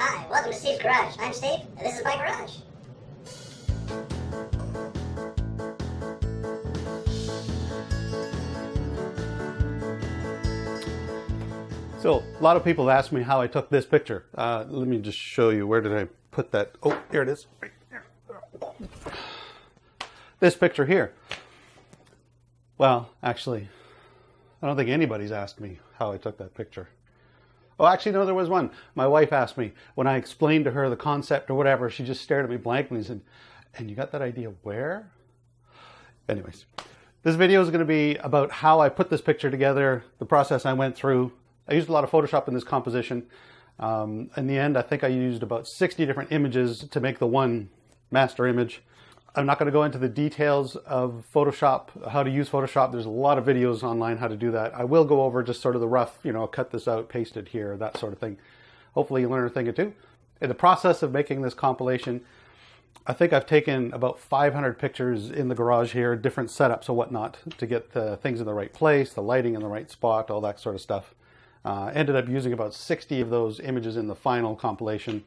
Hi, welcome to Steve's Garage. I'm Steve, and this is my garage. So, a lot of people ask me how I took this picture. Let me just show you. Where did I put that? Oh, here it is. Right there. This picture here. Well, actually, I don't think anybody's asked me how I took that picture. Oh, actually, no, there was one. My wife asked me when I explained to her the concept or whatever. She just stared at me blankly and said, "And you got that idea where?" Anyways, this video is going to be about how I put this picture together, the process I went through. I used a lot of Photoshop in this composition. In the end, I think I used about 60 different images to make the one master image. I'm not going to go into the details of Photoshop, how to use Photoshop. There's a lot of videos online how to do that. I will go over just sort of the rough, cut this out, paste it here, that sort of thing. Hopefully you learn a thing or two. In the process of making this compilation, I think I've taken about 500 pictures in the garage here, different setups and whatnot, to get the things in the right place, the lighting in the right spot, all that sort of stuff. Ended up using about 60 of those images in the final compilation.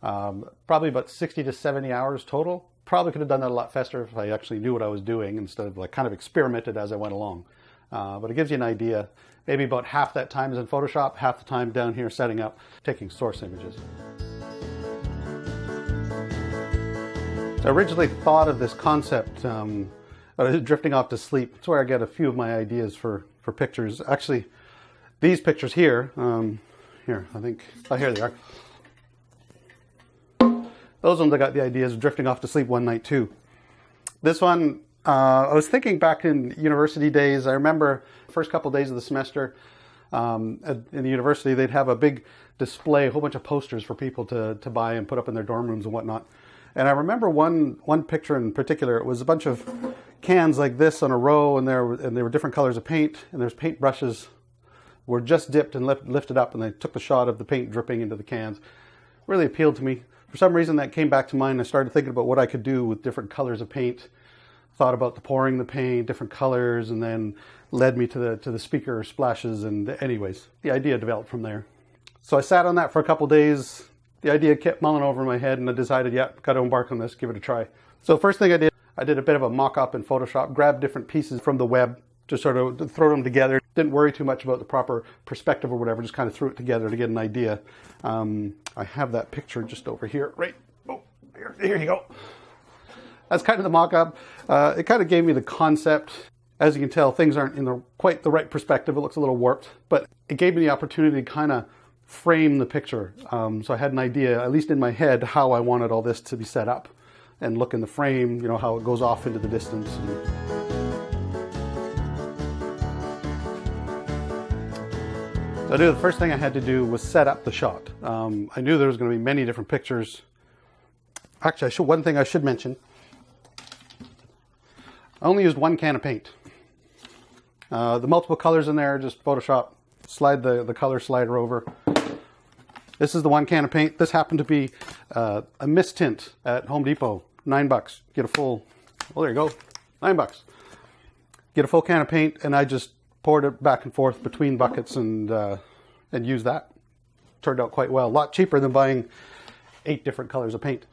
Probably about 60 to 70 hours total. Probably could have done that a lot faster if I actually knew what I was doing instead of kind of experimented as I went along. But it gives you an idea. Maybe about half that time is in Photoshop, half the time down here setting up, taking source images. So I originally thought of this concept, drifting off to sleep. That's where I get a few of my ideas for pictures. Actually, these pictures here, here they are. Those ones I got the ideas of drifting off to sleep one night too. This one, I was thinking back in university days. I remember the first couple of days of the semester in the university, they'd have a big display, a whole bunch of posters for people to buy and put up in their dorm rooms and whatnot. And I remember one picture in particular. It was a bunch of cans like this on a row, and there were different colors of paint, and there's paint brushes were just dipped and lifted up, and they took the shot of the paint dripping into the cans. Really appealed to me. For some reason that came back to mind. I started thinking about what I could do with different colors of paint. Thought about the pouring the paint, different colors, and then led me to the speaker splashes. And anyways, the idea developed from there. So I sat on that for a couple days. The idea kept mulling over in my head, and I decided, yeah, got to embark on this, give it a try. So first thing I did a bit of a mock-up in Photoshop, grabbed different pieces from the web, just sort of throw them together. Didn't worry too much about the proper perspective or whatever, just kind of threw it together to get an idea. I have that picture just over here, right? Oh, here you go. That's kind of the mock-up. It kind of gave me the concept. As you can tell, things aren't in quite the right perspective. It looks a little warped, but it gave me the opportunity to kind of frame the picture. So I had an idea, at least in my head, how I wanted all this to be set up and look in the frame, how it goes off into the distance. So the first thing I had to do was set up the shot. I knew there was going to be many different pictures. Actually, one thing I should mention. I only used one can of paint. The multiple colors in there, just Photoshop, slide the color slider over. This is the one can of paint. This happened to be a mist tint at Home Depot, $9. Get a full, well, there you go, $9. Get a full can of paint, and I just poured it back and forth between buckets and used that. Turned out quite well. A lot cheaper than buying 8 different colors of paint.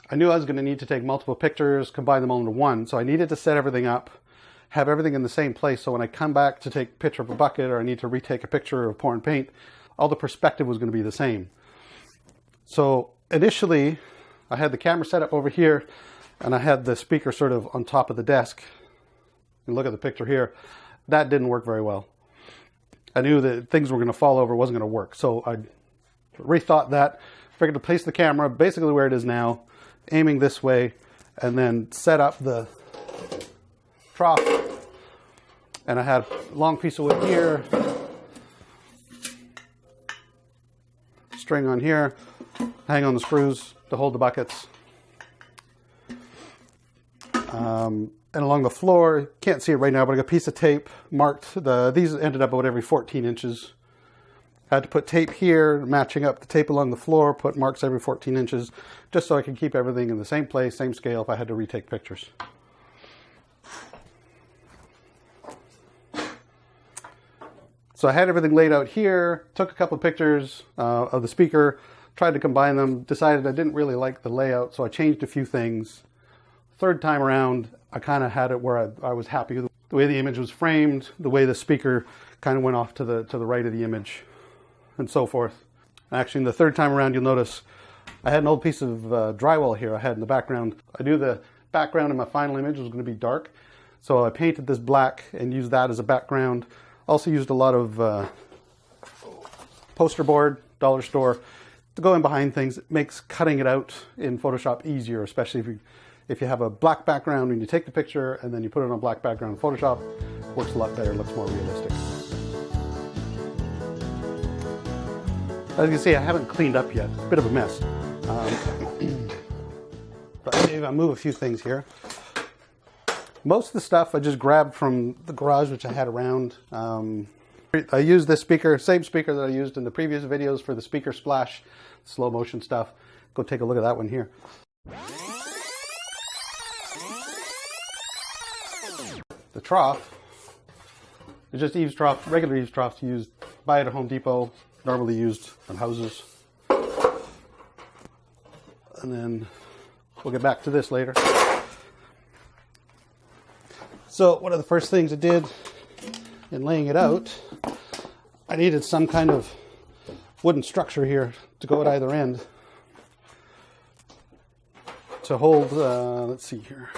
I knew I was going to need to take multiple pictures, combine them all into one, so I needed to set everything up, have everything in the same place, so when I come back to take a picture of a bucket or I need to retake a picture of pouring paint, all the perspective was going to be the same. So initially, I had the camera set up over here, and I had the speaker sort of on top of the desk. And look at the picture here. That didn't work very well. I knew that things were going to fall over, wasn't going to work. So I rethought that, figured to place the camera basically where it is now, aiming this way, and then set up the trough. And I had a long piece of wood here, string on here, hang on the screws to hold the buckets. And along the floor, can't see it right now, but I got a piece of tape marked. These ended up about every 14 inches. I had to put tape here, matching up the tape along the floor, put marks every 14 inches, just so I could keep everything in the same place, same scale if I had to retake pictures. So I had everything laid out here, took a couple of pictures of the speaker, tried to combine them, decided I didn't really like the layout, so I changed a few things. Third time around, I kind of had it where I was happy with the way the image was framed, the way the speaker kind of went off to the right of the image, and so forth. Actually, in the third time around, you'll notice I had an old piece of drywall here I had in the background. I knew the background in my final image was going to be dark, so I painted this black and used that as a background. Also used a lot of poster board, dollar store, to go in behind things. It makes cutting it out in Photoshop easier, especially if you have a black background when you take the picture and then you put it on a black background in Photoshop. It works a lot better, looks more realistic. As you can see, I haven't cleaned up yet. It's a bit of a mess. But maybe I'll move a few things here. Most of the stuff I just grabbed from the garage, which I had around. I used this speaker, same speaker that I used in the previous videos for the speaker splash, slow motion stuff. Go take a look at that one here. The trough is just eaves trough, regular eaves troughs used, buy it at Home Depot, normally used on houses. And then we'll get back to this later. So one of the first things I did in laying it out, I needed some kind of wooden structure here to go at either end to hold, let's see here,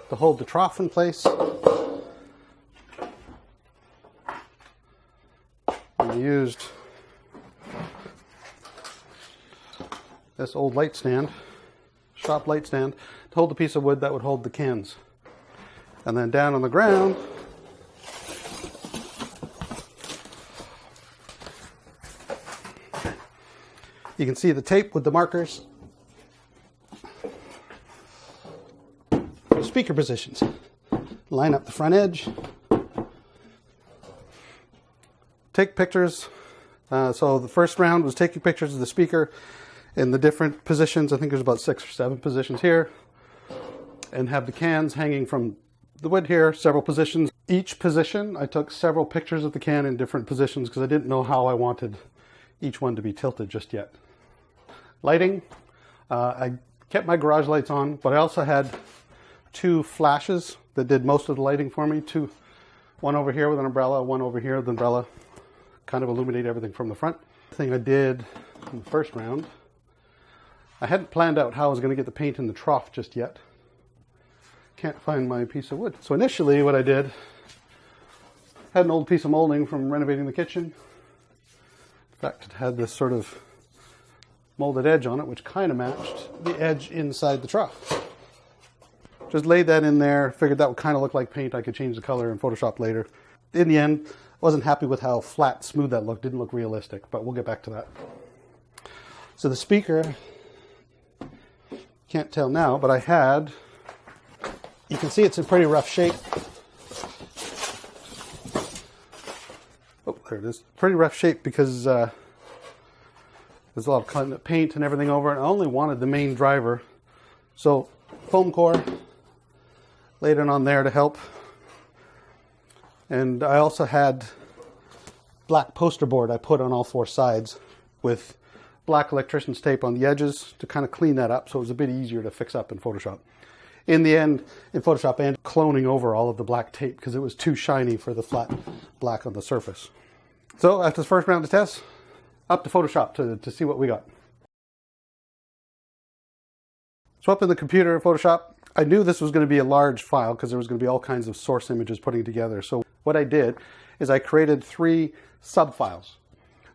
to hold the trough in place. And I used this old light stand, shop light stand, to hold the piece of wood that would hold the cans. And then down on the ground, you can see the tape with the markers. The speaker positions. Line up the front edge. Take pictures. So the first round was taking pictures of the speaker in the different positions. I think there's about 6 or 7 positions here. And have the cans hanging from the wood here, several positions. Each position, I took several pictures of the can in different positions because I didn't know how I wanted each one to be tilted just yet. Lighting, I kept my garage lights on, but I also had 2 flashes that did most of the lighting for me. One over here with an umbrella, one over here with an umbrella, kind of illuminate everything from the front. The thing I did in the first round, I hadn't planned out how I was going to get the paint in the trough just yet. Can't find my piece of wood. So initially what I did, had an old piece of molding from renovating the kitchen. In fact, it had this sort of molded edge on it, which kind of matched the edge inside the trough. Just laid that in there, figured that would kind of look like paint. I could change the color in Photoshop later. In the end, I wasn't happy with how flat, smooth that looked. Didn't look realistic, but we'll get back to that. So the speaker, can't tell now, but I had, you can see it's in pretty rough shape. Oh, there it is. Pretty rough shape because there's a lot of paint and everything over it. I only wanted the main driver. So foam core, laid it on there to help. And I also had black poster board I put on all 4 sides with black electrician's tape on the edges to kind of clean that up so it was a bit easier to fix up in Photoshop. In the end, in Photoshop, I ended up cloning over all of the black tape because it was too shiny for the flat black on the surface. So after the first round of tests, up to Photoshop to see what we got. So up in the computer in Photoshop, I knew this was going to be a large file because there was going to be all kinds of source images putting together. So what I did is I created 3 sub-files.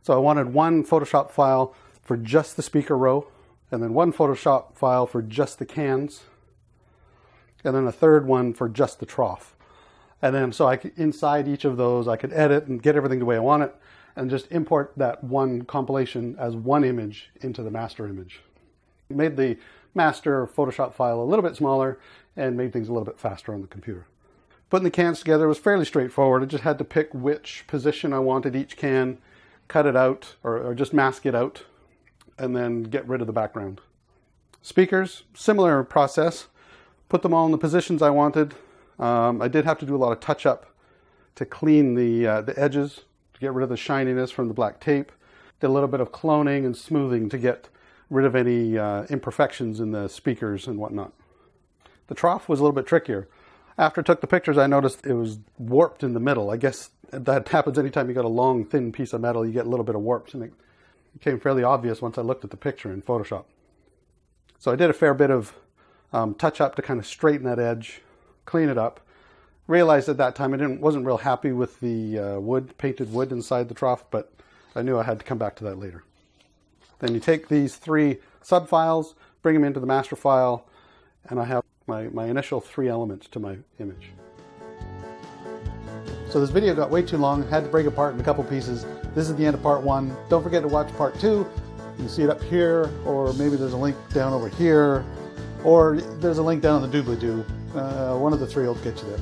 So I wanted one Photoshop file for just the speaker row, and then one Photoshop file for just the cans, and then a third one for just the trough. And then so I could, inside each of those, I could edit and get everything the way I want it, and just import that one compilation as one image into the master image. It made the master Photoshop file a little bit smaller and made things a little bit faster on the computer. Putting the cans together was fairly straightforward. I just had to pick which position I wanted each can, cut it out, or just mask it out, and then get rid of the background. Speakers, similar process. Put them all in the positions I wanted. I did have to do a lot of touch-up to clean the edges, to get rid of the shininess from the black tape. Did a little bit of cloning and smoothing to get rid of any imperfections in the speakers and whatnot. The trough was a little bit trickier. After I took the pictures, I noticed it was warped in the middle. I guess that happens anytime you got a long, thin piece of metal, you get a little bit of warps, and it became fairly obvious once I looked at the picture in Photoshop. So I did a fair bit of touch-up to kind of straighten that edge, clean it up. Realized at that time I wasn't real happy with the painted wood inside the trough, but I knew I had to come back to that later. Then you take these 3 sub-files, bring them into the master file, and I have my initial 3 elements to my image. So this video got way too long, had to break it apart in a couple pieces. This is the end of part 1. Don't forget to watch part 2. You can see it up here, or maybe there's a link down over here, or there's a link down in the doobly-doo. One of the 3 will get you there.